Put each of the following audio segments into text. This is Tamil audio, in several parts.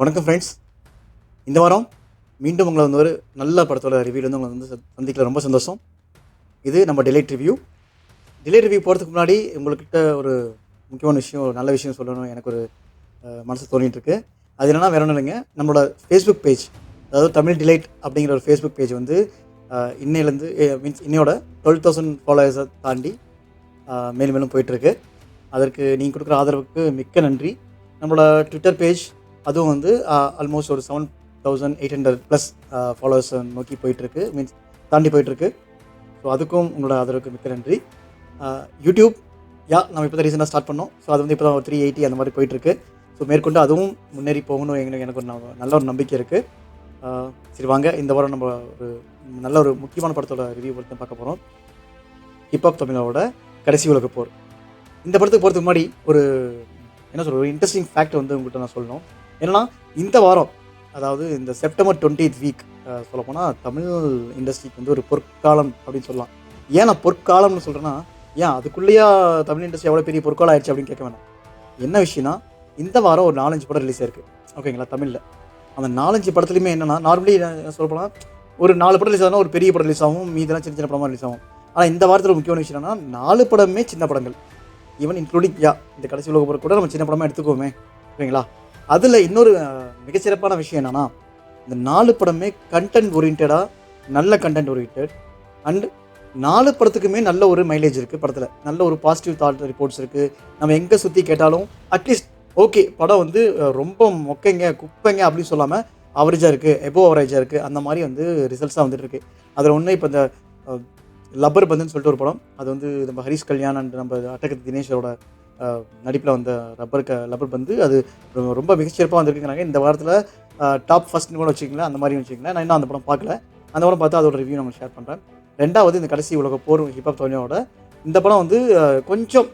வணக்கம் ஃப்ரெண்ட்ஸ். இந்த வாரம் மீண்டும் உங்களை வந்து ஒரு நல்ல படத்தோட ரிவ்யூவில் வந்து உங்களை வந்து சந்திக்கல ரொம்ப சந்தோஷம். இது நம்ம டிலைட் ரிவ்யூ. டிலைட் ரிவ்யூ போகிறதுக்கு முன்னாடி உங்கள்கிட்ட ஒரு முக்கியமான விஷயம், ஒரு நல்ல விஷயம் சொல்லணும் எனக்கு ஒரு மனசு தோணிட்டு இருக்கு. அது என்னென்னா வேற ஒன்றும் இல்லைங்க, நம்மளோட ஃபேஸ்புக் பேஜ், அதாவது தமிழ் டிலைட் அப்படிங்கிற ஒரு ஃபேஸ்புக் பேஜ் வந்து இன்னையிலேருந்து மீன்ஸ் இன்னையோட 12,000 ஃபாலோவர்ஸை தாண்டி மேலும் மேலும் போயிட்டுருக்கு. அதற்கு நீங்கள் கொடுக்குற ஆதரவுக்கு மிக்க நன்றி. நம்மளோட ட்விட்டர் பேஜ் அதுவும் வந்து ஆல்மோஸ்ட் ஒரு 7,800 ப்ளஸ் ஃபாலோவர்ஸை நோக்கி போயிட்டுருக்கு, மீன்ஸ் தாண்டி போயிட்டுருக்கு. ஸோ அதுக்கும் உங்களோட ஆதரவுக்கு மிக்க நன்றி. யூடியூப் நம்ம இப்போ தான் ரீசெண்டாக ஸ்டார்ட் பண்ணோம். ஸோ அது வந்து இப்போ தான் 380 அந்த மாதிரி போயிட்டுருக்கு. ஸோ மேற்கொண்டு அதுவும் முன்னேறி போகணும் எனக்கு ஒரு நல்ல ஒரு நம்பிக்கை இருக்குது. சரி வாங்க, இந்த வாரம் நம்ம ஒரு நல்ல ஒரு முக்கியமான படத்தோட ரிவ்யூ பற்றி பார்க்க போகிறோம். ஹிப்ஹாப் தமிழோட கடைசி உலகப் போர். இந்த படத்துக்கு போகிறதுக்கு முன்னாடி ஒரு ஒரு இன்ட்ரெஸ்டிங் ஃபேக்ட் வந்து உங்கள்கிட்ட நான் சொல்லணும். என்னன்னா, இந்த வாரம், அதாவது இந்த செப்டம்பர் 20th வீக் சொல்லப்போனால் தமிழ் இண்டஸ்ட்ரிக்கு வந்து ஒரு பொற்காலம் அப்படின்னு சொல்லலாம். ஏன் நான் பொற்காலம்னு சொல்கிறேன்னா, அதுக்குள்ளேயா தமிழ் இண்டஸ்ட்ரி எவ்வளோ பெரிய பொற்காலம் ஆயிடுச்சு அப்படின்னு கேட்க வேணாம். என்ன விஷயம்னா, இந்த வாரம் ஒரு 4-5 படம் ரிலீஸ் ஆயிருக்கு, ஓகேங்களா, தமிழில். அந்த 4-5 படத்துலையுமே என்னென்னா, நார்மலி சொல்லப்போனால் ஒரு 4 படம் ரிலீஸ் ஆகுனா ஒரு பெரிய படம் ரிலீஸ் ஆகும், மீதெல்லாம் சின்ன சின்ன படமாக ரிலீஸ் ஆகும். ஆனால் இந்த வாரத்தில் முக்கியமான விஷயம் என்னன்னா, 4 படமே சின்ன படங்கள். ஈவன் இன்க்ளூடிங் இந்த கடைசி உலக போர் கூட நம்ம சின்ன படமாக எடுத்துக்கோமே, ஓகேங்களா. அதில் இன்னொரு மிகச்சிறப்பான விஷயம் என்னென்னா, இந்த 4 படமே கண்டென்ட் ஓரியன்டாக, நல்ல கண்டென்ட் ஓரியன்ட் அண்ட் 4 படத்துக்குமே நல்ல ஒரு மைலேஜ் இருக்குது படத்தில். நல்ல ஒரு பாசிட்டிவ் தாட் ரிப்போர்ட்ஸ் இருக்குது. நம்ம எங்கே சுற்றி கேட்டாலும் அட்லீஸ்ட் ஓகே, படம் வந்து ரொம்ப மொக்கைங்க குப்பைங்க அப்படின்னு சொல்லாமல் அவரேஜாக இருக்குது, எபோவ் அவரேஜாக இருக்குது, அந்த மாதிரி வந்து ரிசல்ட்ஸாக வந்துட்டு இருக்கு. அதில் ஒன்று இப்போ இந்த லப்பர் பந்துன்னு சொல்லிட்டு ஒரு படம், அது வந்து நம்ம ஹரிஷ் கல்யாண் அண்ட் நம்ம அட்டகத்தி தினேஷோட நடிப்பில் வந்த லப்பர் பந்து, அது ரொம்ப மிகச்சிறப்பாக வந்திருக்குங்கிறாங்க. இந்த வாரத்தில் டாப் ஃபஸ்ட்னு கூட வச்சுக்கங்களேன், அந்த மாதிரி வச்சுக்கங்களேன். நான் இன்னும் அந்த படம் பார்க்கல. அந்த படம் பார்த்து அதோட ரிவ்யூ நம்ம ஷேர் பண்ணுறேன். ரெண்டாவது, இந்த கடைசி உலக போர் ஹிப்ஹாப் தமிழோட இந்த படம் வந்து கொஞ்சம்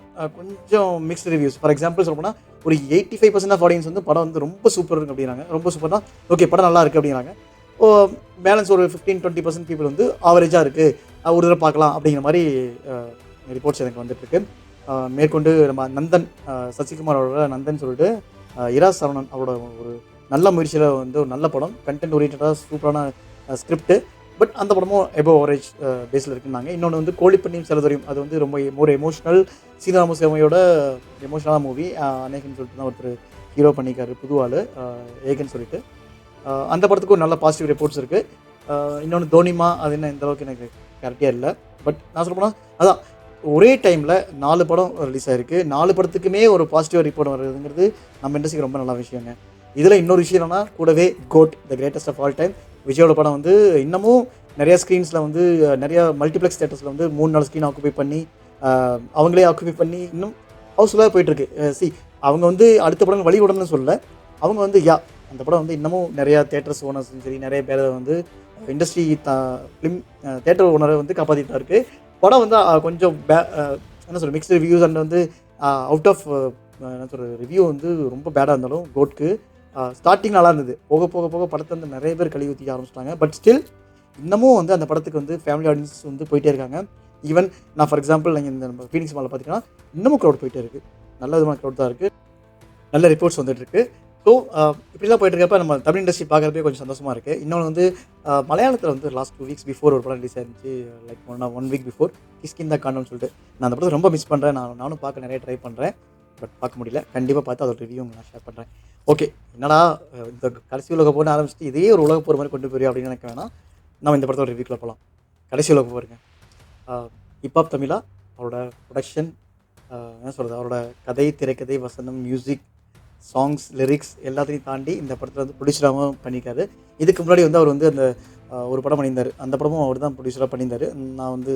மிக்ஸ்டு ரிவ்யூஸ். ஃபார் எக்ஸாம்பிள் சொல்லப்போனால் ஒரு 85% ஆஃப் ஆடியன்ஸ் வந்து படம் வந்து ரொம்ப சூப்பர் இருக்குது அப்படிங்கிறாங்க. ரொம்ப சூப்பர்னா ஓகே, படம் நல்லா இருக்குது அப்படிங்கிறாங்க. பேலன்ஸ் ஒரு 15-20% பீப்புள் வந்து ஆவரேஜாக இருக்குது, ஒரு தடவை பார்க்கலாம் அப்படிங்கிற மாதிரி ரிப்போர்ட்ஸ் எனக்கு வந்துட்டுருக்கு. மேற்கொண்டு நம்ம நந்தன், சசிகுமாரோட நந்தன் சொல்லிட்டு இரா சரவணன் அவரோட ஒரு நல்ல முயற்சியில் வந்து ஒரு நல்ல படம், கண்டென்ட் ஓரியன்டாக சூப்பரான ஸ்கிரிப்ட். பட் அந்த படமும் எபோவ் அவரேஜ் பேஸில் இருக்குன்னாங்க. இன்னொன்று வந்து கோழிப்பண்ணியும் செலதொரியும், அது வந்து ரொம்ப ஒரு எமோஷ்னல், சீதாராமசாமியோட எமோஷனலான மூவி. அநேகன் சொல்லிட்டு தான் ஒருத்தர் ஹீரோ பண்ணிக்காரு, புது ஆள் ஏகன் சொல்லிட்டு. அந்த படத்துக்கு ஒரு நல்ல பாசிட்டிவ் ரிப்போர்ட்ஸ் இருக்குது. இன்னொன்று தோனிமா, அது என்ன இந்த அளவுக்கு எனக்கு கரெக்டாக இல்லை. பட் நான் சொல்ல போனால் அதான், ஒரே டைமில் 4 படம் ரிலீஸ் ஆகிருக்கு. 4 படத்துக்குமே ஒரு பாசிட்டிவ் ரிப்போர்ட் வருதுங்கிறது நம்ம இண்டஸ்ட்ரிக்கு ரொம்ப நல்ல விஷயங்க. இதில் இன்னொரு விஷயம் என்னன்னா, கூடவே GOAT, the greatest of all time விஜயோட படம் வந்து இன்னமும் நிறையா ஸ்க்ரீன்ஸில் வந்து நிறையா மல்டிப்ளெக்ஸ் தேட்டர்ஸில் வந்து 3-4 ஸ்க்ரீன் ஆக்குபை பண்ணி அவங்களே ஆக்குபை பண்ணி இன்னும் ஹவுஸ்ஃபுல்லாக போயிட்டுருக்கு. அவங்க வந்து அடுத்த படம் வழி விடணும்னு சொல்லலை, அவங்க வந்து அந்த படம் வந்து இன்னமும் நிறையா தேட்டர்ஸ் ஓனர்ஸும் சரி, நிறைய பேரை வந்து இண்டஸ்ட்ரி ஃபிலிம் தேட்டர் ஓனரை வந்து காப்பாற்றிட்டு தான் இருக்குது. படம் வந்து கொஞ்சம் மிக்ஸ்டு ரிவ்யூஸ் அண்ட் வந்து அவுட் ஆஃப் ரிவ்யூ வந்து ரொம்ப பேடாக இருந்தாலும் கோட்க்கு ஸ்டார்டிங் நல்லா இருந்தது. போக போக போக படத்தை வந்து நிறைய பேர் கழுவி ஊற்றிக்க ஆரம்பிச்சிட்டாங்க. பட் ஸ்டில் இன்னமும் வந்து அந்த படத்துக்கு வந்து ஃபேமிலி ஆடியன்ஸ் வந்து போயிட்டே இருக்காங்க. ஈவன் நான் ஃபார் எக்ஸாம்பிள் நீங்கள் இந்த நம்ம ஃபீனிக்ஸ் மாலில் பார்த்தீங்கன்னா இன்னமும் க்ரௌட் போயிட்டே இருக்குது. நல்ல விதமான க்ரௌட் தான் இருக்குது, நல்ல ரிப்போர்ட்ஸ் வந்துட்டுருக்கு. ஸோ இப்படிலாம் போயிட்டு இருக்கப்போ நம்ம தமிழ் இண்டஸ்ட்ரி பார்க்குறப்பே கொஞ்சம் சந்தோஷமாக இருக்குது. இன்னொன்று வந்து மலையாளத்தில் வந்து லாஸ்ட் 2 வீக்ஸ் பிஃபோர் ஒரு படம் ரிலீஸ் ஆயிருந்துச்சு, லைக் 1 வீக் பிஃபோர், கிஸ்கிந்தா காண்டம்னு சொல்லிட்டு. நான் அந்த படத்தை ரொம்ப மிஸ் பண்ணுறேன். நானும் பார்க்க நிறைய ட்ரை பண்ணுறேன், பட் பார்க்க முடியல. கண்டிப்பாக பார்த்து அதோட ரிவ்யூ நான் ஷேர் பண்ணுறேன். ஓகே, என்னடா இந்த கடைசி உலக போர்னு ஆரம்பிச்சுட்டு இதே ஒரு உலக போகிற மாதிரி கொண்டு போய் அப்படின்னு நினைக்க வேணாம். நம்ம இந்த படத்தோட ரிவ்யூக்குள்ளே போகலாம். கடைசி உலக போருங்க, ஹிப்ஹாப் தமிழா அவரோட ப்ரொடக்ஷன், என்ன சொல்கிறது, அவரோட கதை, திரைக்கதை, வசனம், மியூசிக், சாங்ஸ், லிரிக்ஸ் எல்லாத்தையும் தாண்டி இந்த படத்தில் வந்து ப்ரொடியூசராகவும் பண்ணியிருக்காரு. இதுக்கு முன்னாடி வந்து அவர் வந்து அந்த ஒரு படம் பண்ணியிருந்தார், அந்த படமும் அவர் தான் ப்ரொடியூசராக பண்ணியிருந்தார். நான் வந்து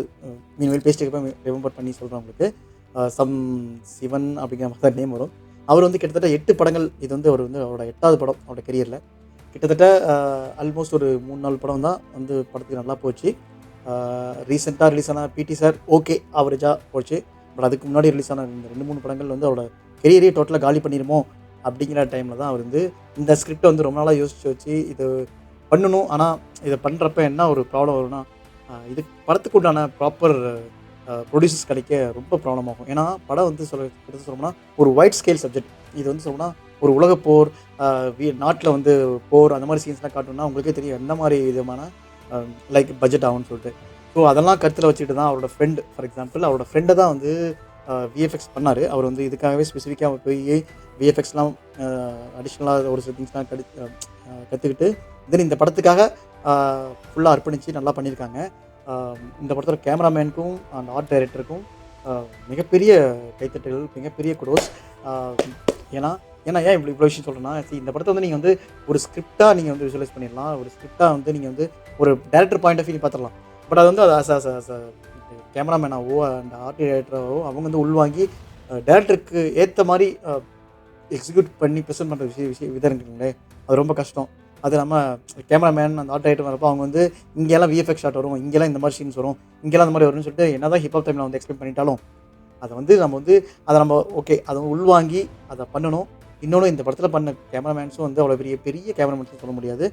மீன்வெல் பேசிட்டு ரிமெம்பர் பண்ணி சொல்கிறேன் உங்களுக்கு. சம் சிவன் அப்படிங்கிற மாதிரி தான் நேம் வரும். அவர் வந்து கிட்டத்தட்ட 8 படங்கள், இது வந்து அவர் வந்து அவரோட 8வது படம் அவரோட கெரியரில். கிட்டத்தட்ட ஆல்மோஸ்ட் ஒரு 3-4 படம் தான் வந்து படத்துக்கு நல்லா போச்சு. ரீசெண்டாக ரிலீஸ் ஆன பிடி சார் ஓகே ஆவரேஜாக போச்சு. பட் அதுக்கு முன்னாடி ரிலீஸ் ஆன இந்த 2-3 படங்கள் வந்து அவரோட கெரியரே டோட்டலாக காலி பண்ணிடுமோ அப்படிங்கிற டைமில் தான் அவர் வந்து இந்த ஸ்கிரிப்டை வந்து ரொம்ப நாளாக யோசிச்சு வச்சு இது பண்ணணும். ஆனால் இதை பண்ணுறப்ப என்ன ஒரு ப்ராப்ளம் வரும்னா, இது படத்துக்கு உண்டான ப்ராப்பர் ப்ரொடியூசர்ஸ் கிடைக்க ரொம்ப ப்ராப்ளம் ஆகும். ஏன்னா படம் வந்து சொல்லணும்னா ஒரு வைட் ஸ்கேல் சப்ஜெக்ட். இது வந்து சொல்லணும்னா ஒரு உலகப் போர், நாட்டில் வந்து போர் அந்த மாதிரி சீன்ஸ்லாம் காட்டணும்னா உங்களுக்கே தெரியும் எந்த மாதிரி விதமான லைக் பட்ஜெட் ஆகும்னு சொல்லிட்டு. ஸோ அதெல்லாம் கருத்தில் வச்சுட்டு தான் அவரோட ஃப்ரெண்ட், ஃபார் எக்ஸாம்பிள் அவரோட ஃப்ரெண்டை தான் வந்து விஎஃப்எக்ஸ் பண்ணார். அவர் வந்து இதுக்காகவே ஸ்பெசிஃபிக்காக போய் விஎஃப்எக்ஸ்லாம் அடிஷ்னலாக ஒரு சில திங்ஸ்லாம் கற்றுக்கிட்டு தென் இந்த படத்துக்காக ஃபுல்லாக அர்ப்பணித்து நல்லா பண்ணியிருக்காங்க. இந்த படத்தோட கேமராமேனுக்கும் அந்த ஆர்ட் டைரக்டருக்கும் மிகப்பெரிய கைத்தட்டல்கள், மிகப்பெரிய குடோஸ். ஏன்னா ஏன்னா ஏன் இவ்வளோ விஷயம் சொல்கிறேன்னா, இந்த படத்தை வந்து நீங்கள் வந்து ஒரு ஸ்கிரிப்டாக நீங்கள் வந்து விசுவலைஸ் பண்ணிடலாம். ஒரு ஸ்கிரிப்டாக வந்து நீங்கள் வந்து ஒரு டேரக்டர் பாயிண்ட் ஆஃப் வியூ பார்த்துடலாம். பட் அது வந்து அது கேமராமேனாவோ அண்ட் ஆர்ட் டைரக்டராகவோ அவங்க வந்து உள்வாங்கி டேரக்டருக்கு ஏற்ற மாதிரி எக்ஸிக்யூட் பண்ணி ப்ரெசென்ட் பண்ணுற விதங்களே அது ரொம்ப கஷ்டம். அது இல்லாமல் கேமராமேன் அந்த ஆர்ட் டைரக்டர் வரப்போ அவங்க வந்து இங்கெல்லாம் விஎஃப்எக்ஸ் ஷாட் வரும், இங்கெல்லாம் இந்த மாதிரி சீன்ஸ் வரும், இங்கெல்லாம் இந்த மாதிரி வரும்னு சொல்லிட்டு என்ன தான் ஹிப்ஹாப் டைமில் வந்து எக்ஸ்பிளைன் பண்ணிட்டாலும் அதை வந்து நம்ம ஓகே அதை உள்வாங்கி அதை பண்ணணும். இன்னொன்று இந்த படத்தில் பண்ண கேமராமேன்ஸும் வந்து அவ்வளோ பெரிய பெரிய கேமராமேன்ஸும் சொல்ல முடியாது.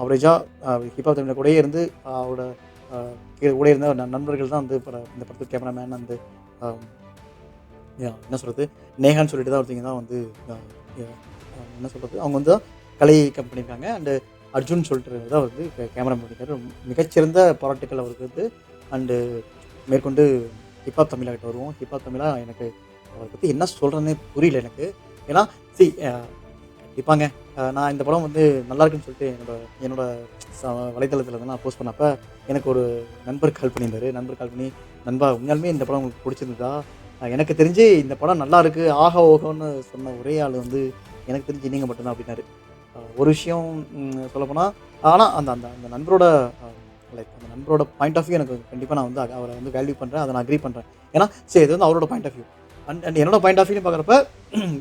அவரேஜாக ஹிப்ஹாப் டைமில் கூடயே இருந்து அவரோட கூட இருந்த நண்பர்கள் தான் வந்து இந்த படத்துக்கு கேமராமேன் வந்து என்ன சொல்கிறது நேஹான்னு சொல்லிட்டு தான் ஒருத்தங்க தான் வந்து என்ன சொல்கிறது அவங்க வந்து கலை பண்ணியிருக்காங்க. அண்டு அர்ஜுன் சொல்லிட்டு தான் வந்து கேமரா பண்ணியிருக்காரு. மிகச்சிறந்த பாராட்டுக்கள் அவருக்கு வந்து. அண்டு மேற்கொண்டு ஹிப்ஹாப் தமிழாகிட்ட வருவோம். ஹிப்ஹாப் தமிழா எனக்கு அவரை பற்றி என்ன சொல்கிறேன்னே புரியல எனக்கு. ஏன்னா கண்டிப்பாங்க நான் இந்த படம் வந்து நல்லா இருக்குன்னு சொல்லிட்டு என்னோட வலைத்தளத்தில் வந்து நான் போஸ்ட் பண்ணப்போ எனக்கு ஒரு நண்பர் கால் பண்ணியிருந்தார். நண்பர் கால் பண்ணி, நண்பா உண்மையாலுமே இந்த படம் உங்களுக்கு பிடிச்சிருந்தா, எனக்கு தெரிஞ்சு இந்த படம் நல்லா இருக்குது ஆஹா ஓஹோன்னு சொன்ன ஒரே ஆள் வந்து எனக்கு தெரிஞ்சு நீங்கள் மட்டும்தான் அப்படின்னாரு. ஒரு விஷயம் சொல்லப்போனால் ஆனால் அந்த அந்த அந்த நண்பரோட அந்த நண்பரோட பாயிண்ட் ஆஃப் வியூ எனக்கு கண்டிப்பாக நான் வந்து அவரை வந்து வேல்யூ பண்ணுறேன், அதை நான் அக்ரி பண்ணுறேன். ஏன்னா சரி இது வந்து அவரோட பாயிண்ட் ஆஃப் வியூ அண்ட் என்னோட பாயிண்ட் ஆஃப் வியூன்னு பார்க்குறப்ப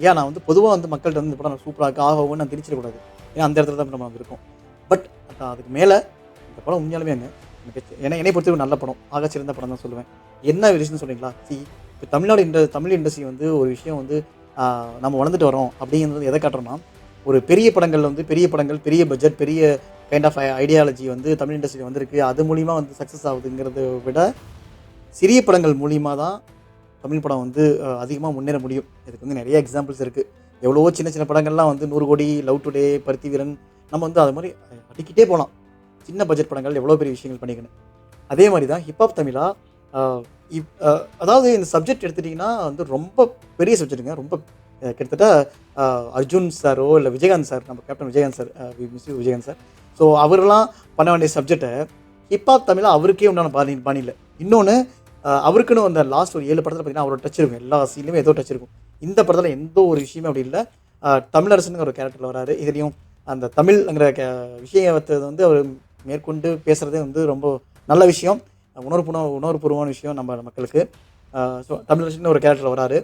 ஏன் நான் வந்து பொதுவாக வந்து மக்கள்கிட்ட வந்து இந்த படம் சூப்பராக இருக்குது ஆகவுன்னு நான் திரிச்சிடக்கூடாது. ஏன்னா அந்த இடத்துல தான் நம்ம இருக்கோம். பட் அதுக்கு மேலே இந்த படம் உண்மையாலுமே ஏன்னா என்னை பொறுத்தவரைக்கும் நல்ல படம், ஆக சிறந்த படம் தான் சொல்லுவேன். என்ன விஷயம்னு சொல்கிறீங்களா? இப்போ தமிழ் இண்டஸ்ட்ரி வந்து ஒரு விஷயம் வந்து நம்ம வளர்ந்துட்டு வரோம் அப்படிங்கிறது எதை காட்டுறோம்னா, ஒரு பெரிய படங்கள் வந்து பெரிய பட்ஜெட், பெரிய கைண்ட் ஆஃப் ஐடியாலஜி வந்து தமிழ் இண்டஸ்ட்ரி வந்திருக்கு, அது மூலிமா வந்து சக்ஸஸ் ஆகுதுங்கிறத விட சிறிய படங்கள் மூலிமா தான் தமிழ் படம் வந்து அதிகமாக முன்னேற முடியும். இதுக்கு வந்து நிறைய எக்ஸாம்பிள்ஸ் இருக்குது. எவ்வளவோ சின்ன சின்ன படங்கள்லாம் வந்து 100 கோடி, லவ் டுடே, பருத்தி வீரன், நம்ம வந்து அது மாதிரி அடிக்கிட்டே போகலாம். சின்ன பட்ஜெட் படங்கள் எவ்வளோ பெரிய விஷயங்கள் பண்ணிக்கணும். அதே மாதிரி தான் ஹிப்ஹாப் தமிழா அதாவது இந்த சப்ஜெக்ட் எடுத்துட்டிங்கன்னா வந்து ரொம்ப பெரிய சப்ஜெக்ட்டுங்க. ரொம்ப கிட்டத்தட்ட அர்ஜுன் சாரோ இல்லை விஜயகாந்த் சார், நம்ம captain Vijayakanth sir, Vijayakanth sir, so அவரெல்லாம் பண்ண வேண்டிய சப்ஜெக்டை ஹிப்ஹாப் தமிழாக அவருக்கே உண்டான பாணியில். இன்னொன்று அவருக்குன்னு அந்த லாஸ்ட் ஒரு 7 படத்தில் பார்த்தீங்கன்னா அவரோட டச் இருக்கும். எல்லா சீன்லையுமே ஏதோ டச் இருக்கும். இந்த படத்தில் எந்த ஒரு விஷயமே அப்படி இல்லை. தமிழரசனுங்கிற ஒரு கேரக்டரில் வராரு. இதுலேயும் அந்த தமிழ்ங்கிற விஷயத்தை வந்து அவர் மேற்கொண்டு பேசுகிறதே வந்து ரொம்ப நல்ல விஷயம், உணர்வுபூர்வமான விஷயம் நம்ம மக்களுக்கு. ஸோ தமிழரசன் ஒரு கேரக்டரில் வராரு.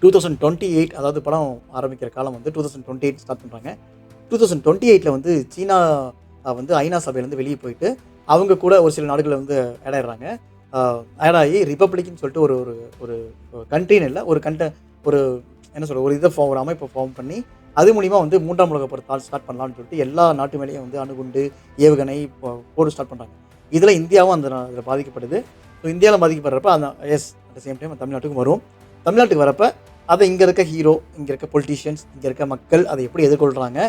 2028 அதாவது படம் ஆரம்பிக்கிற காலம் வந்து 2028 ஸ்டார்ட் பண்ணுறாங்க. 2028 வந்து சீனா வந்து ஐநா சபையிலேருந்து வெளியே போயிட்டு அவங்க கூட ஒரு சில நாடுகளில் வந்து ஆட் ஆகிடுறாங்க. ஆட் ஆகி ரிப்பப்ளிக்னு சொல்லிட்டு ஒரு ஒரு கண்ட்ரின்னு இல்லை, ஒரு என்ன சொல்கிற ஒரு அமைப்பை ஃபார்ம் பண்ணி அது மூலிமா வந்து 3ஆம் உலகப் போர் ஸ்டார்ட் பண்ணலான்னு சொல்லிட்டு எல்லா நாட்டு மேலேயும் வந்து அணுகுண்டு, ஏவுகணை போர் ஸ்டார்ட் பண்ணுறாங்க. இதில் இந்தியாவும் அதில் பாதிக்கப்படுது. ஸோ இந்தியாவில் பாதிக்கப்படுறப்ப அந்த அட் த சேம் டைம் தமிழ்நாட்டுக்கும் வரும். தமிழ்நாட்டுக்கு வரப்போ அதை இங்கே இருக்க ஹீரோ, இங்கே இருக்க பொலிட்டீஷியன்ஸ், இங்கே இருக்க மக்கள் அதை எப்படி எதிர்கொள்கிறாங்க,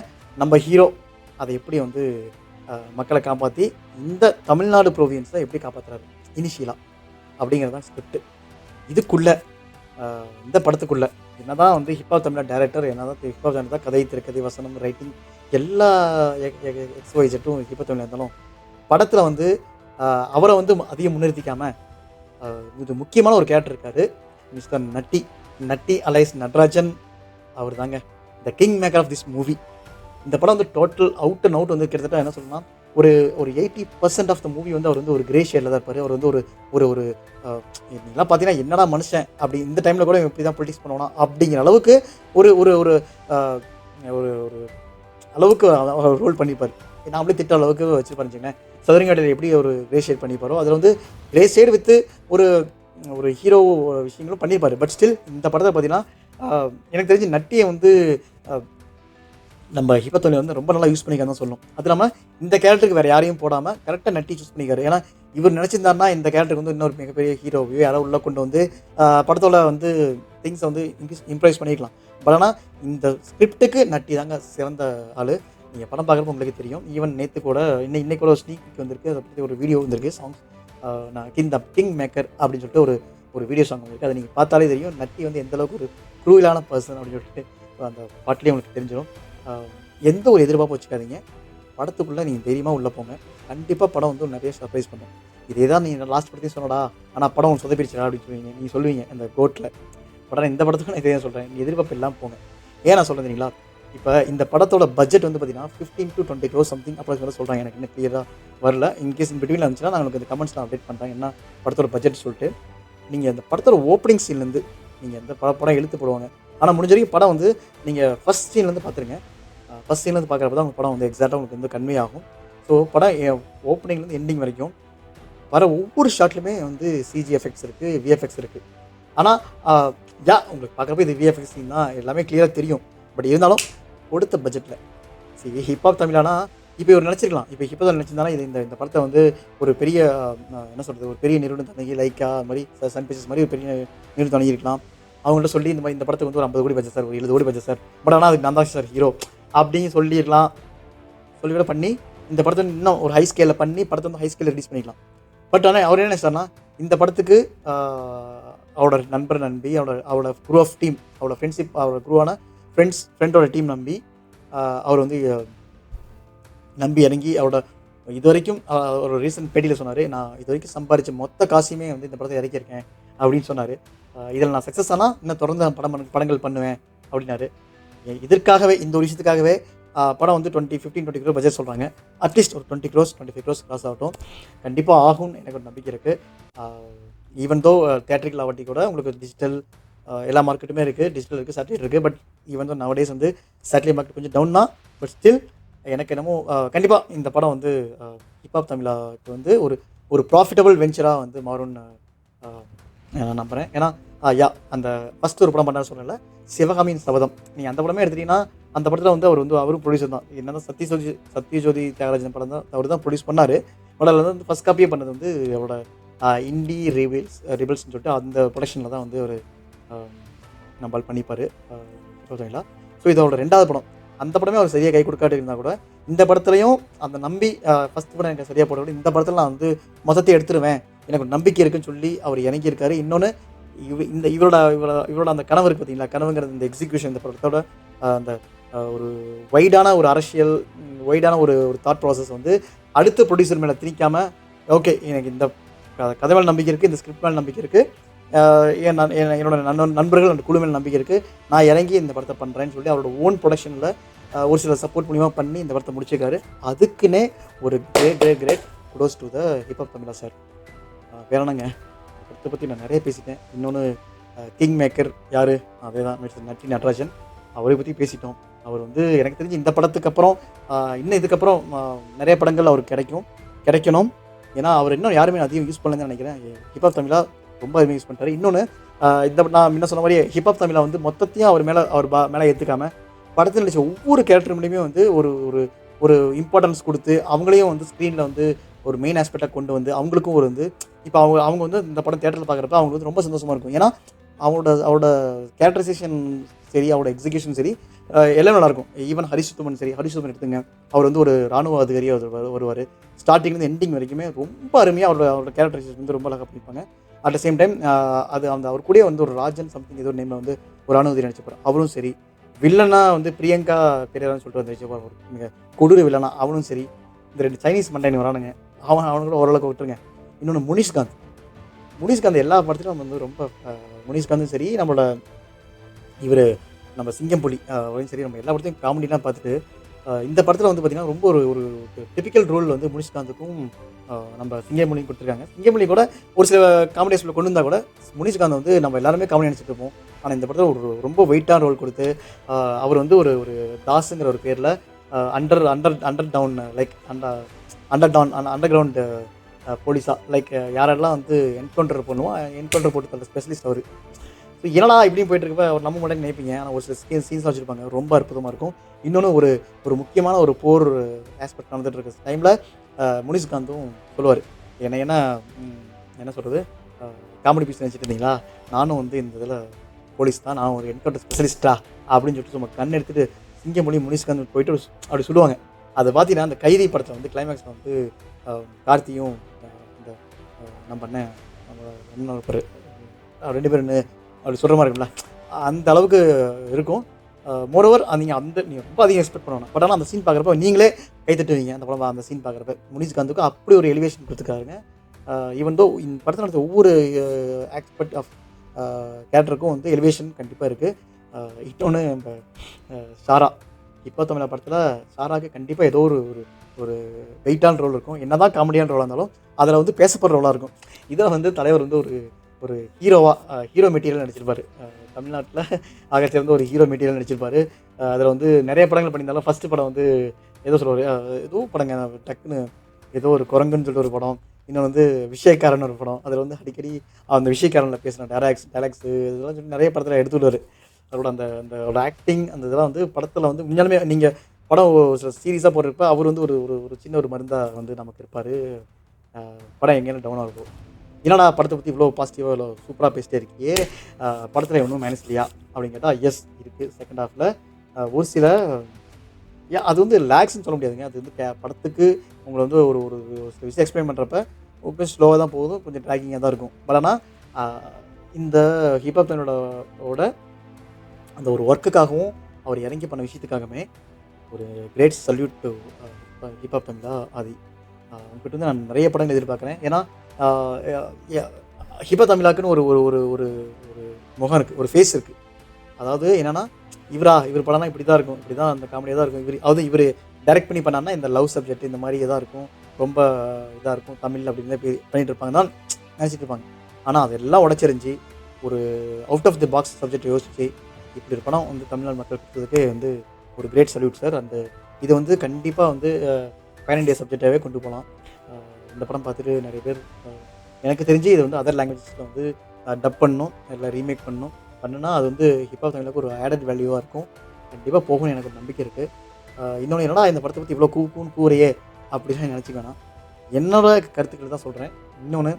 நம்ம ஹீரோ அதை எப்படி வந்து மக்களை காப்பாற்றி இந்த தமிழ்நாடு ப்ரோவியன்ஸை எப்படி காப்பாற்றுறாரு இனிஷியலாக அப்படிங்கிறது தான் ஸ்கிரிப்ட். இதுக்குள்ளே இந்த படத்துக்குள்ளே என்ன தான் வந்து ஹிப்ஹாப் தமிழா டேரக்டர், என்ன தான் ஹிப்ஹாப் தமிழ் தான் கதை, திரைக்கதை, வசனம், ரைட்டிங் எல்லா XYZ ஹிப்ஹாப் தமிழ் இருந்தாலும் படத்தில் வந்து அவரை வந்து அதிகம் முன்னிறுத்திக்காமல் இது முக்கியமான ஒரு கேரக்டர் இருக்கார், மிஸ்டர் நட்டி அலைஸ் நடராஜன். அவர் தாங்க the king maker of this movie. இந்த படம் வந்து டோட்டல் அவுட் அண்ட் அவுட் வந்து கிட்டத்தட்ட என்ன சொல்லணும்னா ஒரு 80% ஆஃப் த மூவி வந்து அவர் வந்து ஒரு கிரே ஷேடில் தான் இருப்பார். அவர் வந்து ஒரு ஒரு நீங்களாம் பார்த்தீங்கன்னா என்னடா மனுஷன் அப்படி இந்த டைமில் கூட இப்படி தான் பொலிட்டிக்ஸ் பண்ணுவோம் அப்படிங்கிற அளவுக்கு ஒரு ஒரு ஒரு ஒரு அளவுக்கு அவர் ரோல் பண்ணியிருப்பார். நாமளே திட்ட அளவுக்கு வச்சுருப்பாருங்க. சதுரங்காட்டில் எப்படி ஒரு கிரே ஷேட் பண்ணிப்பாரோ அதில் வந்து கிரே ஷேட் வித்து ஒரு ஒரு ஹீரோ விஷயங்களும் பண்ணியிருப்பார். பட் ஸ்டில் இந்த படத்தை பார்த்தீங்கன்னா எனக்கு தெரிஞ்சு நட்டியை வந்து நம்ம ஹிப்ஹாப் தமிழ் வந்து ரொம்ப நல்லா யூஸ் பண்ணிக்கான்னு தான் சொல்லணும். அது இல்லாமல் இந்த கேரக்டருக்கு வேறு யாரையும் போடாமல் கரெக்டாக நட்டி சூஸ் பண்ணிக்காரு. ஏன்னா இவர் நினச்சிருந்தாருன்னா இந்த கேரக்டருக்கு வந்து இன்னொரு மிகப்பெரிய ஹீரோவையோ யாரோ உள்ளே கொண்டு வந்து படத்தோட வந்து திங்ஸை வந்து இம்ப்ரைஸ் பண்ணிக்கலாம். பட் ஆனால் இந்த ஸ்கிரிப்டுக்கு நட்டி தாங்க சிறந்த ஆள். நீங்கள் படம் பார்க்குறப்ப உங்களுக்கு தெரியும். ஈவன் நேற்று கூட இன்னைக்கு கூட ஒரு ஸ்னீக் பீக் வந்திருக்கு. அதை பற்றி ஒரு வீடியோ வந்திருக்கு. சாங்ஸ் நான் கிங் மேக்கர் அப்படின்னு சொல்லிட்டு ஒரு வீடியோ சாங் வந்திருக்கு. அதை நீங்கள் பார்த்தாலே தெரியும் நட்டி வந்து எந்தளவுக்கு ஒரு க்ரூவலான பர்சன் அப்படின்னு சொல்லிட்டு அந்த பாட்டிலே உங்களுக்கு தெரிஞ்சிடும். எந்த ஒரு எதிர்பார்ப்பு வச்சுக்காதீங்க. படத்துக்குள்ளே நீங்கள் தைரியமாக உள்ளே போங்க. கண்டிப்பாக படம் வந்து நிறைய சர்ப்ரைஸ் பண்ணும். இதே தான் நீங்கள் லாஸ்ட் படத்தையும் சொன்னடா, ஆனால் படம் ஒன்று சொதப்பிடுச்சா அப்படின்னு சொல்லுவீங்க. நீங்கள் சொல்லுவீங்க அந்த கோட்டில். பட் ஆனால் இந்த படத்துக்கு நான் இதே தான் சொல்கிறேன். நீங்கள் எதிர்பார்ப்பு இல்லாமல் போங்க. ஏன் நான் சொல்கிறேன் தெரியுங்களா? இப்போ இந்த படத்தோட பட்ஜெட் வந்து பார்த்தீங்கன்னா 15 to 20 crores சம்திங் அப்ராக்சிமேட்டாக சொல்கிறாங்க. எனக்கு இன்னும் கிளியராக வரல. இன்கேஸ் பிட்வீனில் இருந்துச்சுன்னா நான் உங்களுக்கு இந்த கமெண்ட்ஸ் நான் அப்டேட் பண்ணுறேன் என்ன படத்தோட பட்ஜெட் சொல்லிட்டு. நீங்கள் அந்த படத்தோட ஓப்பனிங் சீன்லேருந்து நீங்கள் எந்த படம் இழுத்து போடுவாங்க. ஆனால் முடிஞ்ச வரைக்கும் படம் வந்து நீங்கள் ஃபஸ்ட் சீன்லேருந்து பார்த்துருங்க. ஃபஸ்ட் சீன்லேருந்து பார்க்குறப்ப தான் உங்கள் படம் வந்து எக்ஸாக்டாக உங்களுக்கு வந்து கன்வே ஆகும். ஸோ படம் ஓப்பனிங்லேருந்து எண்டிங் வரைக்கும் வர ஒவ்வொரு ஷாட்லையுமே வந்து சிஜி எஃபெக்ட்ஸ் இருக்குது, விஎஃப்எக்ஸ் இருக்குது. ஆனால் உங்களுக்கு பார்க்குறப்ப இது விஎஃப்எக்ஸ் சீன் தான் எல்லாமே கிளியராக தெரியும். பட் இருந்தாலும் கொடுத்த பட்ஜெட்டில் சரி ஹிப்ஹாப் தமிழானா இப்போ இவர் நினச்சிருக்கலாம். இப்போ ஹிப்ஹாப் நினச்சிருந்தாலும் இது இந்த படத்தை வந்து ஒரு பெரிய என்ன சொல்கிறது ஒரு பெரிய நிறுவனம் தங்கி லைக்கா அது மாதிரி சன் பிக்சர்ஸ் மாதிரி ஒரு பெரிய நிறுவனம் தங்கியிருக்கலாம். அவங்கள்ட்ட சொல்லி இந்த படத்துக்கு வந்து ஒரு 50 கோடி பட்ஜெட் சார், ஒரு 70 கோடி பட்ஜெட் சார், பட் ஆனால் அதுக்கு நான் தான் சார் ஹீரோ அப்படின்னு சொல்லிடலாம். சொல்லி கூட பண்ணி இந்த படத்தை இன்னும் ஒரு ஹை ஸ்கேலில் பண்ணி படத்தை வந்து ஹை ஸ்கேலில் ரிலீஸ் பண்ணிக்கலாம். பட் ஆனால் அவர் என்ன நினைச்சார்னா இந்த படத்துக்கு அவரோட நண்பி அவரோட குரூ ஆஃப் டீம், அவரோட ஃப்ரெண்ட்ஷிப், அவரோட குரூவான ஃப்ரெண்டோட டீம் அவர் வந்து நம்பி இறங்கி அவரோட இது வரைக்கும் ஒரு ரீசன்ட் பேட்டியில் சொன்னார், நான் இது வரைக்கும் சம்பாதிச்ச மொத்த காசையுமே வந்து இந்த படத்தை இறக்கியிருக்கேன் அப்படின்னு சொன்னார். இதில் நான் சக்ஸஸ் ஆனால் இன்னும் தொடர்ந்து படங்கள் பண்ணுவேன் அப்படின்னாரு. இதற்காகவே இந்த ஒரு விஷயத்துக்காகவே படம் வந்து 15-20 crore பட்ஜெட் சொல்கிறாங்க. அட்லீஸ்ட் ஒரு 20 crores 25 crores கிராஸ் ஆகட்டும். கண்டிப்பாக ஆகும்னு எனக்கு ஒரு நம்பிக்கை இருக்குது. ஈவன் தோ தியேட்ரிக்கல் ஆவட்டி கூட உங்களுக்கு டிஜிட்டல் எல்லா மார்க்கெட்டுமே இருக்குது, டிஜிட்டல் இருக்குது, சேட்டலைட் இருக்குது. பட் ஈவன் தோ நவடேஸ் வந்து சேட்டலைட் மார்க்கெட் கொஞ்சம் டவுன் தான். பட் ஸ்டில் எனக்கு என்னமோ கண்டிப்பாக இந்த படம் வந்து ஹிப்ஹாப் தமிழாவுக்கு வந்து ஒரு ப்ராஃபிட்டபிள் வெஞ்சராக வந்து மாறும்னு நான் நம்புகிறேன். ஏன்னா அந்த ஃபஸ்ட்டு ஒரு படம் பண்ணார் சொன்னல சிவகாமியின் சபதம், நீங்கள் அந்த படமே எடுத்துட்டீங்கன்னா அந்த படத்தில் வந்து அவரும் ப்ரொடியூசர் தான். என்னன்னா சத்யஜோதி தியாகராஜன் படம் தான் அவர் தான் ப்ரொடியூஸ் பண்ணார். பட் அதில் வந்து ஃபஸ்ட் காப்பியே பண்ணது வந்து அவரோட இண்டி ரிபிள்ஸ்னு சொல்லிட்டு அந்த ப்ரொடக்ஷனில் தான் வந்து ஒரு நம்மளால் பண்ணிப்பார் ஓகேங்களா. ஸோ இது அவரோட 2வது படம். அந்த படமே அவர் சரியாக கை கொடுக்காட்டு இருந்தால் கூட இந்த படத்துலையும் அந்த நம்பி ஃபஸ்ட் படம் எனக்கு சரியாக போட கூட இந்த படத்தில் நான் வந்து மொத்தத்தை எடுத்துருவேன், எனக்கு ஒரு நம்பிக்கை இருக்குன்னு சொல்லி அவர் இறங்கியிருக்காரு. இன்னொன்று இவரோட அந்த கனவு இருக்குது பார்த்தீங்களா, கனவுங்கிறது இந்த எக்ஸிக்யூஷன் இந்த படத்தோட அந்த ஒரு வைடான ஒரு அரசியல் வைடான ஒரு தாட் ப்ராசஸ் வந்து அடுத்த ப்ரொடியூசர் மேலே திணிக்காமல் ஓகே எனக்கு இந்த கதை மேலே நம்பிக்கை இருக்குது, இந்த ஸ்கிரிப்ட் மேலே நம்பிக்கை இருக்குது, என்னோட நண்பர்கள் அந்த குழு மேலே நம்பிக்கை இருக்குது, நான் இறங்கி இந்த படத்தை பண்ணுறேன்னு சொல்லி அவரோட ஓன் ப்ரொடக்ஷனில் ஒரு சில சப்போர்ட் மூலியமாக பண்ணி இந்த படத்தை முடிச்சிருக்காரு. அதுக்குன்னே ஒரு great kudos to the hip hop Tamizha sir. வேறனங்க படத்தை பற்றி நான் நிறைய பேசிட்டேன். இன்னொன்று கிங் மேக்கர் யார், அதே தான் நட்டி நடராஜன், அவரை பற்றி பேசிட்டோம். அவர் வந்து எனக்கு தெரிஞ்சு இந்த படத்துக்கு அப்புறம் இன்னும் இதுக்கப்புறம் நிறைய படங்கள் அவருக்கு கிடைக்கணும். ஏன்னா அவர் இன்னும் யாருமே அதிகம் யூஸ் பண்ணலன்னு நினைக்கிறேன். ஹிப்ஹாப் தமிழா ரொம்ப அதிகமாக யூஸ் பண்ணிட்டாரு. இன்னொன்று நான் முன்ன சொன்ன மாதிரி ஹிப்ஹாப் தமிழா வந்து மொத்தத்தையும் அவர் மேலே ஏற்றுக்காமல் படத்தில் நடிச்ச ஒவ்வொரு கேரக்டர் மூலியமே வந்து ஒரு இம்பார்ட்டன்ஸ் கொடுத்து அவங்களையும் வந்து ஸ்க்ரீனில் வந்து ஒரு மெயின் ஆஸ்பெக்டாக கொண்டு வந்து அவங்களுக்கும் ஒரு வந்து இப்போ அவங்க வந்து இந்த படம் தியேட்டரில் பார்க்குறப்ப அவங்க வந்து ரொம்ப சந்தோஷமாக இருக்கும். ஏன்னா அவரோட கேரக்டரைசேஷன் சரி, அவரோட எக்ஸிக்யூஷன் சரி, எல்லாம் நல்லாயிருக்கும். ஈவன் ஹரிஷ் சுத்தமன் எடுத்துங்க, அவர் வந்து ஒரு ராணுவ அதிகாரியாக வருவார். ஸ்டார்டிங்லேருந்து எண்டிங் வரைக்குமே ரொம்ப அருமையாக அவரோட கேரக்டரைசேஷன் வந்து ரொம்ப அழகாக பண்ணியிருப்பாங்க. அட் த சேம் டைம் அவர் கூட வந்து ஒரு ராஜன் சம்திங் ஏதோ ஒரு நேமில் வந்து ஒரு ராணுவ அதிகாரி நடிச்சப்பார். அவரும் சரி, வில்லனா வந்து பிரியங்கா பெரியாரான்னு சொல்லிட்டு வந்து வச்சுப்பார், மிக கொடூர வில்லனா, அவனும் சரி. இந்த 2 சைனீஸ் மண்டைன்னு வரானுங்க, அவனும் கூட ஓரளவுக்கு விட்டுருங்க. இன்னொன்று முனிஷ்காந்த் எல்லா படத்துலையும் வந்து ரொம்ப முனிஷ்காந்தும் சரி, நம்ம சிங்கம்புலி சரி, நம்ம எல்லா படத்தையும் காமெடிலாம் பார்த்துட்டு இந்த படத்தில் வந்து பார்த்திங்கன்னா ரொம்ப ஒரு டிபிக்கல் ரோல் வந்து முனிஷ்காந்துக்கும் நம்ம சிங்கமொழியும் கொடுத்துருக்காங்க. சிங்கமொழி கூட ஒரு சில காமெடிஸில் கொண்டு வந்தால் கூட முனிஷ்காந்த் வந்து நம்ம எல்லாருமே காமெடி நினச்சிட்டு இருப்போம். ஆனால் இந்த படத்தில் ஒரு ரொம்ப வெயிட்டான ரோல் கொடுத்து அவர் வந்து ஒரு தாஸுங்கிற ஒரு பேரில் அண்டர் கிரவுண்ட் போலீஸாக லைக் யாரெல்லாம் வந்து என்கவுண்டர் போட்டு தர ஸ்பெஷலிஸ்ட் அவர். ஸோ என்னடா இப்படியும் போயிட்டு இருக்கப்ப அவர் நம்ம மட்டும் நினைப்பீங்க. ஆனால் ஒரு சில சீன்ஸ் வச்சுருப்பாங்க, ரொம்ப அற்புதமாக இருக்கும். இன்னொன்று ஒரு முக்கியமான ஒரு போர் ஆஸ்பெக்ட் நடந்துட்டு இருக்க டைமில் முனிஷ்காந்தும் சொல்லுவார், ஏன்னா என்ன சொல்கிறது, காமெடி பீஸ் நினச்சிட்டு இருந்தீங்களா, நானும் வந்து இந்த இதில் போலீஸ் தான், நான் ஒரு என்கவுண்டர் ஸ்பெஷலிஸ்ட்டா அப்படின்னு சொல்லிட்டு சும்மா கண் எடுத்துகிட்டு சிங்கமொழி முனிஷ்காந்த் போயிட்டு அப்படி சொல்லுவாங்க. அதை பார்த்தீங்கன்னா அந்த கைதி படத்தில் வந்து கிளைமேக்ஸில் வந்து கார்த்தியும் இந்த நம்ம அண்ணன் நம்ம அண்ணன் ஒருத்தர் 2 பேரும் அப்படி சொல்கிற மாதிரி இருக்கும்ல, அந்த அளவுக்கு இருக்கும். மோரோவர் நீங்கள் ரொம்ப அதிகம் எக்ஸ்பெக்ட் பண்ணணும். பட் ஆனால் அந்த சீன் பார்க்குறப்ப நீங்களே கை தட்டுவீங்க. அந்த படம் அந்த சீன் பார்க்குறப்ப முனிஷ்காந்துக்கும் அப்படி ஒரு எலிவேஷன் கொடுத்துருக்காருங்க. ஈவன் தோ இந்த படத்தில் நடத்த ஒவ்வொரு ஆஸ்பெக்ட் ஆஃப் கேரக்டருக்கும் வந்து எலிவேஷன் கண்டிப்பாக இருக்குது. இன்னொன்று நம்ம சாரா இப்போ தமிழ் படத்தில் சாராவுக்கு கண்டிப்பாக ஏதோ ஒரு ஒரு வெயிட்டான ரோல் இருக்கும். என்ன தான் காமெடியான ரோலாக இருந்தாலும் அதில் வந்து பேசப்படுற ரோலாக இருக்கும். இதை வந்து தலைவர் வந்து ஒரு ஹீரோவாக ஹீரோ மெட்டீரியல் நடிச்சிருப்பார். தமிழ்நாட்டில் ஆகச்சிறந்த ஒரு ஹீரோ மெட்டீரியல் நடிச்சிருப்பார். அதில் வந்து நிறைய படங்கள் பண்ணியிருந்தாலும் ஃபஸ்ட்டு படம் வந்து ஏதோ சொல்லுவார், ஏதோ படங்க டக்குன்னு ஏதோ ஒரு குரங்குன்னு சொல்லிட்டு ஒரு படம், இன்னொன்று வந்து விஷயக்காரன் ஒரு படம். அதில் வந்து அடிக்கடி அந்த விஷயக்காரனில் பேசின டைலாக்ஸு இதெல்லாம் சொல்லி நிறைய படத்தில் எடுத்துவிடுவார். அதோட அந்த ஆக்டிங் அந்த இதெல்லாம் வந்து படத்தில் வந்து உண்மையாலுமே நீங்கள் படம் சீரியஸாக போடுறப்ப அவர் வந்து ஒரு சின்ன ஒரு மருந்தாக வந்து நமக்கு இருப்பார். படம் எங்கேயும் டவுனாக இருக்கும். என்னடா படத்தை பற்றி இவ்வளோ பாசிட்டிவாக இவ்வளோ சூப்பராக பேசிட்டே இருக்கியே, படத்தில் ஒன்றும் மைனஸ் இல்லையா அப்படின்னு கேட்டால் எஸ் இருக்குது. செகண்ட் ஹாஃபில் ஒரு சில அது வந்து லேக்ஸ்ன்னு சொல்ல முடியாதுங்க. அது வந்து படத்துக்கு உங்களை வந்து ஒரு ஒரு சில விஷயம் எக்ஸ்பிளைன் பண்ணுறப்ப கொஞ்சம் ஸ்லோவாக தான் போகுது, கொஞ்சம் ட்ராக்கிங்காக தான் இருக்கும். பட் ஆனால் இந்த ஹிப்ஹாப் தமிழோட அந்த ஒரு ஒர்க்குக்காகவும் அவர் இறங்கி பண்ண விஷயத்துக்காகவே ஒரு கிரேட் சல்யூட் டு ஹிப்ஹாப் தமிழா ஆதி. உங்ககிட்ட வந்து நான் நிறைய படங்கள் எதிர்பார்க்குறேன். ஏன்னா ஹிப்ஹாப் தமிழாக்குன்னு ஒரு ஒரு ஒரு ஒரு ஒரு முகம் இருக்குது, ஒரு ஃபேஸ் இருக்குது. அதாவது என்னென்னா இவர் படம்லாம் இப்படி தான் இருக்கும், இப்படி தான் அந்த காமெடியாக தான் இருக்கும். இவர் டைரக்ட் பண்ணி பண்ணான்னா இந்த லவ் சப்ஜெக்ட் இந்த மாதிரி இதாக இருக்கும், ரொம்ப இதாக இருக்கும் தமிழ் அப்படின்னு பண்ணிகிட்டு இருப்பாங்க தான் நினச்சிட்டு இருப்பாங்க. ஆனால் அதெல்லாம் உடச்செறிஞ்சு ஒரு out of the box subject யோசிச்சு இப்படி ஒரு படம் வந்து தமிழ்நாடு மக்கள் கொடுத்ததுக்கே வந்து ஒரு கிரேட் சல்யூட் சார். இது வந்து கண்டிப்பாக வந்து பேன் இண்டியா சப்ஜெக்டாகவே கொண்டு போகலாம். இந்த படம் பார்த்துட்டு நிறைய பேர் எனக்கு தெரிஞ்சு இது வந்து அதர் லாங்குவேஜஸில் வந்து டப் பண்ணணும், இல்லை ரீமேக் பண்ணுனா அது வந்து ஹிப்ஹாப் தமிழுக்கு ஒரு ஆடட் வேல்யூவாக இருக்கும். கண்டிப்பாக போகணும்னு எனக்கு ஒரு நம்பிக்கை இருக்குது. இன்னொன்று என்னடா இந்த படத்தை பற்றி இவ்வளோ கூறையே அப்படின்னு நினச்சிக்க வேணாம். என்னோட கருத்துக்கள் தான் சொல்கிறேன். இன்னொன்று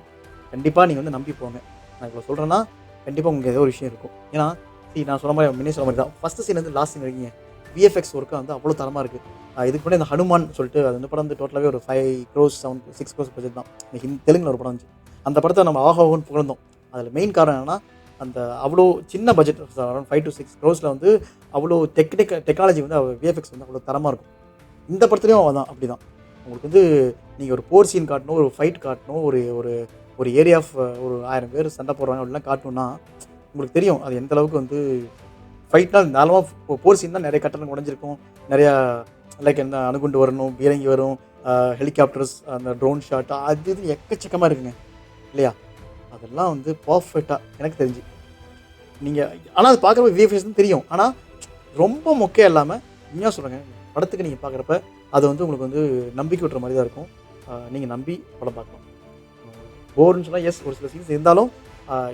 கண்டிப்பாக நீங்கள் வந்து நம்பி போங்க. நான் இவ்வளோ சொல்கிறேன்னா கண்டிப்பாக உங்களுக்கு ஏதோ ஒரு விஷயம் இருக்கும். ஏன்னா நான் சொன்ன மாதிரி முன்னே சொன்ன மாதிரி தான் ஃபஸ்ட்டு சீன் வந்து லாஸ்ட் சீன் வரைக்கும் விஎஃப்எக்ஸ் ஒர்க்காக வந்து அவ்வளோ தரமாக இருக்குது. இதுக்கு முன்னாடி இந்த ஹனுமான் சொல்லிட்டு அது வந்து படம் வந்து டோட்டலாகவே ஒரு 5 crores 6 crores பட்ஜெட் தான். இந்த தெலுங்கில் ஒரு படம் வந்துச்சு. அந்த படத்தை நம்ம ஆகாவோன்னு புகழ்ந்தோம். அதில் மெயின் காரணம் என்னென்னா அந்த அவ்வளோ சின்ன பட்ஜெட் அரௌண்ட் 5 to 6 crores வந்து அவ்வளோ டெக்னாலஜி வந்து விஎஃப்எக்ஸ் வந்து அவ்வளோ தரமாக இருக்கும். இந்த படத்துலையும் அதான் அப்படி தான். உங்களுக்கு வந்து நீங்கள் ஒரு போர் சீன் காட்டணும், ஒரு ஃபைட் காட்டணும், ஒரு ஒரு ஒரு ஏரியா ஆஃப் ஒரு 1000 பேர் சண்டை போடுறாங்க அப்படிலாம் காட்டணும்னா உங்களுக்கு தெரியும் அது எந்த அளவுக்கு வந்து ஃபைட்னால் நார்மலாக போர் சீன் தான் நிறைய கட்டணம் உடஞ்சிருக்கும். நிறையா லைக் என்ன அணுகுண்டு வரணும், பீரங்கி வரும், ஹெலிகாப்டர்ஸ், அந்த ட்ரோன் ஷாட், அது இது எக்கச்சக்கமாக இருக்குங்க இல்லையா? அதெல்லாம் வந்து பர்ஃபெக்டாக எனக்கு தெரிஞ்சு நீங்கள் ஆனால் அது பார்க்குறப்ப விஎஃப்எக்ஸ் தெரியும். ஆனால் ரொம்ப மொக்கையாக இல்லாமல் உண்மையாக சொல்கிறேங்க, படத்துக்கு நீங்கள் பார்க்குறப்ப அது வந்து உங்களுக்கு வந்து நம்பிக்கை விட்டுற மாதிரி தான் இருக்கும். நீங்கள் நம்பி படம் பார்க்கலாம். போர்னு சொன்னால் எஸ் ஒரு சில சீன்ஸ் இருந்தாலும்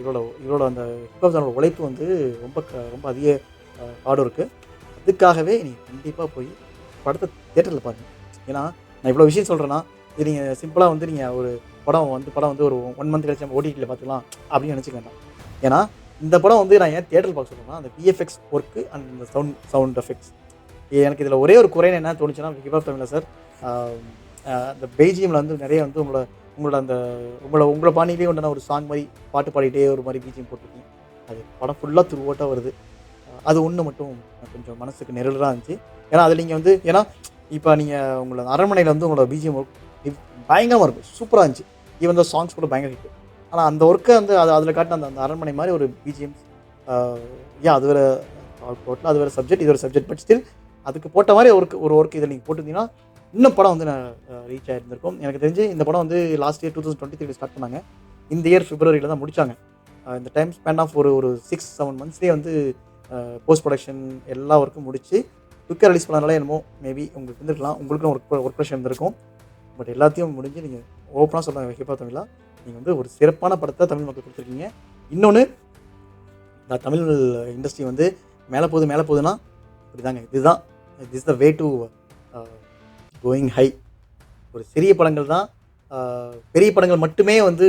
இவரோட அந்த ஹிப்ஹாப் உழைப்பு வந்து ரொம்ப அதிக ஹார்டு இருக்குது. அதுக்காகவே நீங்கள் கண்டிப்பாக போய் படத்தை தியேட்டரில் பாருங்கள். ஏன்னா நான் இவ்வளோ விஷயம் சொல்கிறேன்னா இது நீங்கள் சிம்பிளாக வந்து நீங்கள் ஒரு படம் வந்து ஒரு 1 month கழிச்சு நம்ம ஓடிடியில் பார்த்துக்கலாம் அப்படின்னு நினச்சிக்க வேண்டாம். ஏன்னா இந்த படம் வந்து நான் ஏன் தியேட்டரில் பார்க்க சொல்கிறேன்னா அந்த விஎஃப்எக்ஸ் ஒர்க்கு அண்ட் இந்த சவுண்ட் எஃபெக்ட்ஸ். எனக்கு இதில் ஒரே ஒரு குறைன்னு என்ன தோணுச்சுன்னா ஹிப்ஹாப் தமிழில் சார் அந்த பெய்ஜியமில் வந்து நிறைய வந்து உங்களோட அந்த உங்களை பாணியிலே உண்டான ஒரு சாங் மாதிரி பாட்டு பாடிட்டே ஒரு மாதிரி பிஜிஎம் போட்டிருக்கீங்க. அது படம் ஃபுல்லாக த்ரூஅவுட்டாக வருது. அது ஒன்று மட்டும் கொஞ்சம் மனசுக்கு நெருடலாக இருந்துச்சு. ஏன்னா அதில் நீங்கள் வந்து ஏன்னா இப்போ நீங்கள் உங்களோட அரண்மனையில் வந்து உங்களோட பிஜிஎம் ஒர்க் பயங்கரமாக இருக்கும், சூப்பராக இருந்துச்சு. ஈவன் தான் சாங்ஸ் கூட பயங்கர ஹிட். ஆனால் அந்த ஒர்க்கை வந்து அதில் காட்டின அந்த அரண்மனை மாதிரி ஒரு பிஜிஎம்ஸ் அது வேறு டோட்டலாக அது வேறு சப்ஜெக்ட், இது ஒரு சப்ஜெக்ட். பட் ஸ்டில் அதுக்கு போட்ட மாதிரி ஒரு ஒர்க் இதில் நீங்கள் போட்டிருந்தீங்கன்னா இன்னும் படம் வந்து நான் ரீச் ஆகிருந்திருக்கும். எனக்கு தெரிஞ்சு இந்த படம் வந்து லாஸ்ட் இயர் 2023 ஸ்டார்ட் பண்ணாங்க. இந்த இயர் Februaryயில் தான் முடித்தாங்க. இந்த டைம் ஸ்பேன் ஆஃப் ஒரு 6-7 monthsலேயே வந்து போஸ்ட் ப்ரொடக்ஷன் எல்லா ஒர்க்கும் முடிச்சு குயிக்காக ரிலீஸ் பண்ணனால என்னமோ மேபி உங்களுக்கு இருந்திருக்கலாம், உங்களுக்கும் ஒர்க் ப்ரெஷர் இருந்திருக்கும். பட் எல்லாத்தையும் முடிஞ்சு நீங்கள் ஓப்பனாக சொல்கிறாங்க ஹிப்ஹாப் தமிழா நீங்கள் வந்து ஒரு சிறப்பான படத்தை தமிழ் மக்கள் கொடுத்துருக்கீங்க. இன்னொன்று இந்த தமிழ் இண்டஸ்ட்ரி வந்து மேலே போகுதுன்னா இப்படி தாங்க. This the way to going high. ஒரு சிறிய படங்கள் தான் பெரிய படங்கள் மட்டுமே வந்து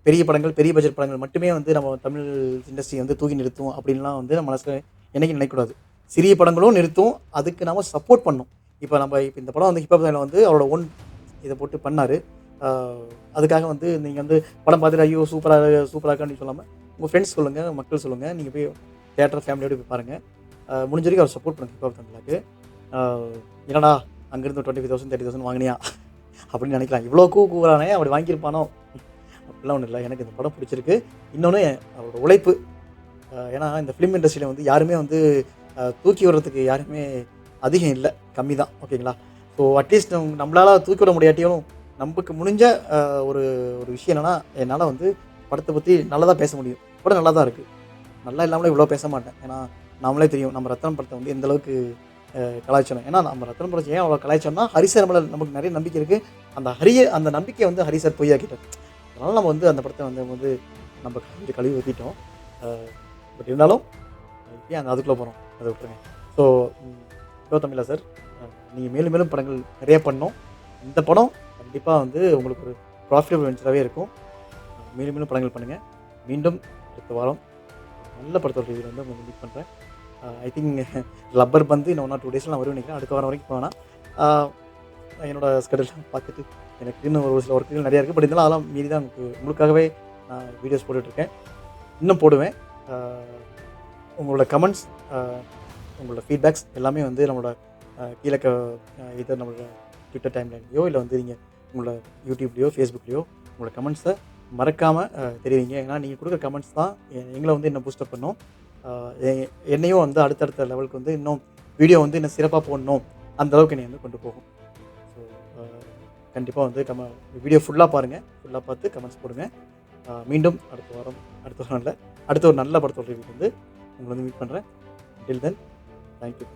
பெரிய படங்கள், பெரிய பட்ஜெட் படங்கள் மட்டுமே வந்து நம்ம தமிழ் இண்டஸ்ட்ரி வந்து தூக்கி நிறுத்தும் அப்படின்லாம் வந்து நம்ம மனசில் என்றைக்கும் நினைக்கக்கூடாது. சிறிய படங்களும் நிறுத்தும், அதுக்கு நம்ம சப்போர்ட் பண்ணணும். இப்போ இந்த படம் வந்து ஹிப்ஹாப் தமிழ்ல வந்து அவரோட ஓன் இதை போட்டு பண்ணார். அதுக்காக வந்து நீங்கள் வந்து படம் பார்த்துட்டு ஐயோ சூப்பராக இருக்கான்னு சொல்லாமல் உங்கள் ஃப்ரெண்ட்ஸ் சொல்லுங்கள், மக்கள் சொல்லுங்கள், நீங்கள் போய் தியேட்டர் ஃபேமிலியோடு போய் பாருங்கள். முடிஞ்ச வரைக்கும் அவர் சப்போர்ட் பண்ணுங்கள் ஹிப்ஹாப் தமிழாக்கு. என்னடா அங்கேருந்து 25,000 30,000 வாங்கினியா அப்படின்னு நினைக்கலாம். இவ்வளோ கூறானே அப்படி வாங்கியிருப்பானோ அப்படிலாம் ஒன்றும் இல்லை. எனக்கு இந்த படம் பிடிச்சிருக்கு. இன்னொன்று அவரோட உழைப்பு. ஏன்னா இந்த ஃபிலிம் இண்டஸ்ட்ரியில் வந்து யாருமே வந்து தூக்கி விடுறதுக்கு யாருமே அதிகம் இல்லை, கம்மி தான். ஓகேங்களா? ஸோ அட்லீஸ்ட் நம்மளால் தூக்கி விட முடியாட்டியும் நமக்கு முடிஞ்ச ஒரு ஒரு விஷயம் என்னென்னா, என்னால் வந்து படத்தை பற்றி நல்லதாக பேச முடியும். படம் நல்லா தான் இருக்குது. நல்லா இல்லாமலே இவ்வளோ பேச மாட்டேன். ஏன்னா நாமளே தெரியும் நம்ம ரத்தனம் படத்தை வந்து எந்தளவுக்கு கலாய்ச்சணும். ஏன்னா நம்ம ரத்தனம் படத்தை ஏன் அவ்வளோ கலாய்ச்சோம்னா, ஹரிசர் மேலே நமக்கு நிறைய நம்பிக்கை இருக்குது. அந்த நம்பிக்கையை வந்து ஹரிசர் பொய்யாக்கிட்டார். அதனால் நம்ம வந்து அந்த படத்தை வந்து நம்ம கொஞ்சம் கழுவி ஊற்றிட்டோம். பட் இருந்தாலும் ஏன் அந்த அதுக்குள்ளே போகிறோம், அதை விட்டுருங்க. ஸோ தமிழா சார், நீங்கள் மேலும் மேலும் படங்கள் நிறைய பண்ணோம். இந்த படம் கண்டிப்பாக வந்து உங்களுக்கு ஒரு ப்ராஃபிட்டபிள் வெஞ்சராகவே இருக்கும். மேலும் மேலும் படங்கள் பண்ணுங்கள். மீண்டும் அடுத்த வாரம் நல்ல படத்தோட ரிவ்யூ வந்து உங்களுக்கு மீட் பண்ணுறேன். ஐ திங்க் லப்பர் பந்து இன்னும் 1 or 2 டேஸில் நான் வருவேன் நினைக்கிறேன். அடுத்த வாரம் வரைக்கும் போவேன்னா என்னோடய ஸ்கெடியூல் பார்த்துட்டு எனக்கு இன்னும் ஒரு சில ஒர்க்குகள் நிறையா இருக்குது. பட் இருந்தாலும் அதெல்லாம் மீறி தான் உங்களுக்காகவே நான் வீடியோஸ் போட்டுட்ருக்கேன். இன்னும் போடுவேன். உங்களோட கமெண்ட்ஸ், உங்களோட ஃபீட்பேக்ஸ் எல்லாமே வந்து நம்மளோட கீழே இதை நம்மளோட ட்விட்டர் டைம்லைன்லையோ இல்லை வந்து நீங்கள் உங்களோட யூடியூப்லேயோ ஃபேஸ்புக்லேயோ உங்களோட கமெண்ட்ஸை மறக்காமல் தெரிவிங்க. ஏன்னா நீங்கள் கொடுக்குற கமெண்ட்ஸ் தான் எங்களை வந்து இன்னும் பூஸ்டப் பண்ணணும். என்னையும் வந்து அடுத்தடுத்த லெவலுக்கு வந்து இன்னும் வீடியோ வந்து இன்னும் சிறப்பாக போடணும், அந்தளவுக்கு என்னை வந்து கொண்டு போகும். ஸோ கண்டிப்பாக வந்து வீடியோ ஃபுல்லாக பாருங்கள். ஃபுல்லாக பார்த்து கமெண்ட்ஸ் போடுங்க. மீண்டும் அடுத்த வாரம் இல்லை, அடுத்த ஒரு நல்ல படத்தோட ரிவ்யூ வந்து உங்களை வந்து மீட் பண்ணுறேன். டில் தென், தேங்க்யூ.